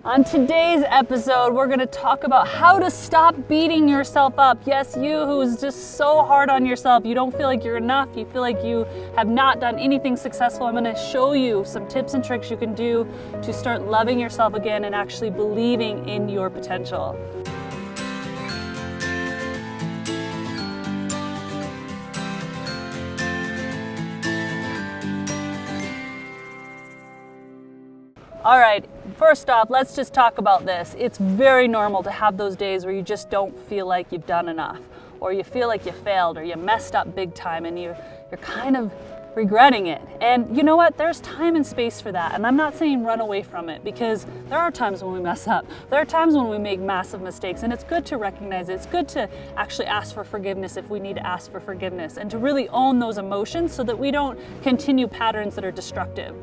On today's episode, we're going to talk about how to stop beating yourself up. Yes, you who's just so hard on yourself. You don't feel like you're enough. You feel like you have not done anything successful. I'm going to show you some tips and tricks you can do to start loving yourself again and actually believing in your potential. All right, first off, let's just talk about this. It's very normal to have those days where you just don't feel like you've done enough, or you feel like you failed, or you messed up big time, and you're kind of regretting it. And you know what? There's time and space for that. And I'm not saying run away from it, because there are times when we mess up. There are times when we make massive mistakes, and it's good to recognize it. It's good to actually ask for forgiveness if we need to ask for forgiveness, and to really own those emotions so that we don't continue patterns that are destructive.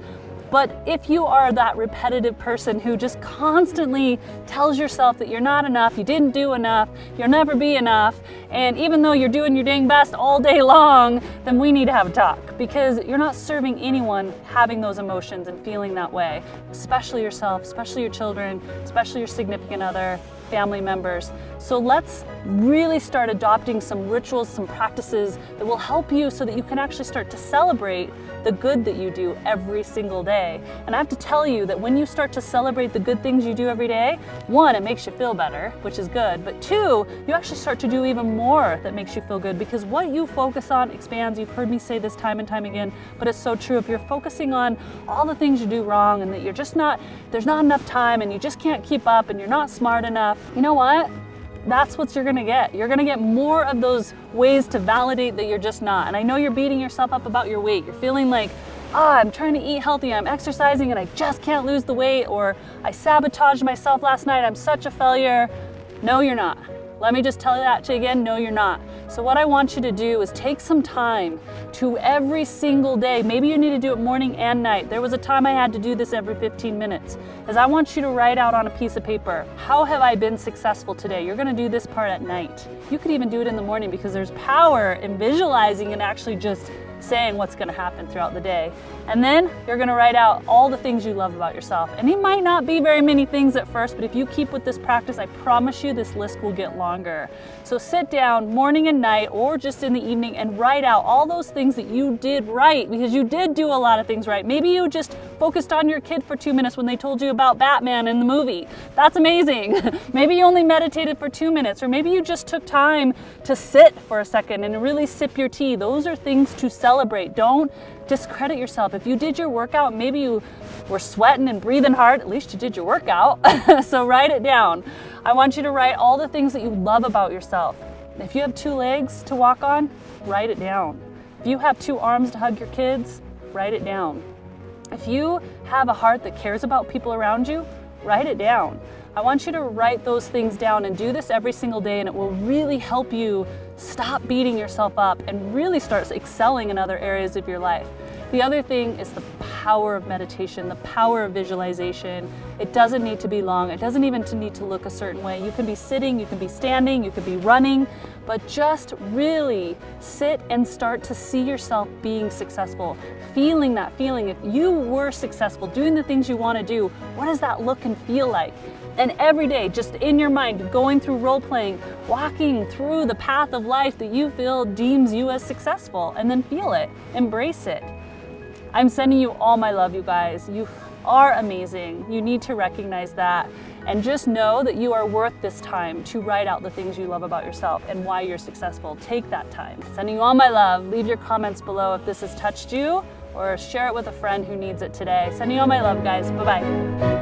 But if you are that repetitive person who just constantly tells yourself that you're not enough, you didn't do enough, you'll never be enough, and even though you're doing your dang best all day long, then we need to have a talk, because you're not serving anyone having those emotions and feeling that way, especially yourself, especially your children, especially your significant other, family members. So let's really start adopting some rituals, some practices that will help you so that you can actually start to celebrate the good that you do every single day. And I have to tell you that when you start to celebrate the good things you do every day, one, it makes you feel better, which is good, but two, you actually start to do even more that makes you feel good, because what you focus on expands. You've heard me say this time and time again, but it's so true. If you're focusing on all the things you do wrong and that you're just not, there's not enough time and you just can't keep up and you're not smart enough, you know what? That's what you're gonna get. You're gonna get more of those ways to validate that you're just not. And I know you're beating yourself up about your weight. You're feeling like, I'm trying to eat healthy, I'm exercising and I just can't lose the weight, or I sabotaged myself last night, I'm such a failure. No, you're not. Let me just tell you that to you again, no, you're not. So what I want you to do is take some time to every single day. Maybe you need to do it morning and night. There was a time I had to do this every 15 minutes, is I want you to write out on a piece of paper, how have I been successful today? You're gonna do this part at night. You could even do it in the morning, because there's power in visualizing and actually just saying what's gonna happen throughout the day. And then you're gonna write out all the things you love about yourself. And it might not be very many things at first, but if you keep with this practice, I promise you this list will get longer. So sit down morning and night, or just in the evening, and write out all those things that you did right, because you did do a lot of things right. Maybe you just focused on your kid for 2 minutes when they told you about Batman in the movie. That's amazing. Maybe you only meditated for 2 minutes, or maybe you just took time to sit for a second and really sip your tea. Those are things to celebrate. Don't discredit yourself. If you did your workout, maybe you were sweating and breathing hard, at least you did your workout. So write it down. I want you to write all the things that you love about yourself. If you have 2 legs to walk on, write it down. If you have 2 arms to hug your kids, write it down. If you have a heart that cares about people around you, write it down. I want you to write those things down and do this every single day, and it will really help you stop beating yourself up and really start excelling in other areas of your life. The other thing is the power of meditation, the power of visualization. It doesn't need to be long. It doesn't even need to look a certain way. You can be sitting, you can be standing, you can be running, but just really sit and start to see yourself being successful, feeling that feeling. If you were successful, doing the things you want to do, what does that look and feel like? And every day, just in your mind, going through role playing, walking through the path of life that you feel deems you as successful, and then feel it, embrace it. I'm sending you all my love, you guys. You are amazing. You need to recognize that, and just know that you are worth this time to write out the things you love about yourself and why you're successful. Take that time. Sending you all my love. Leave your comments below if this has touched you, or share it with a friend who needs it today. Sending you all my love, guys. Bye-bye.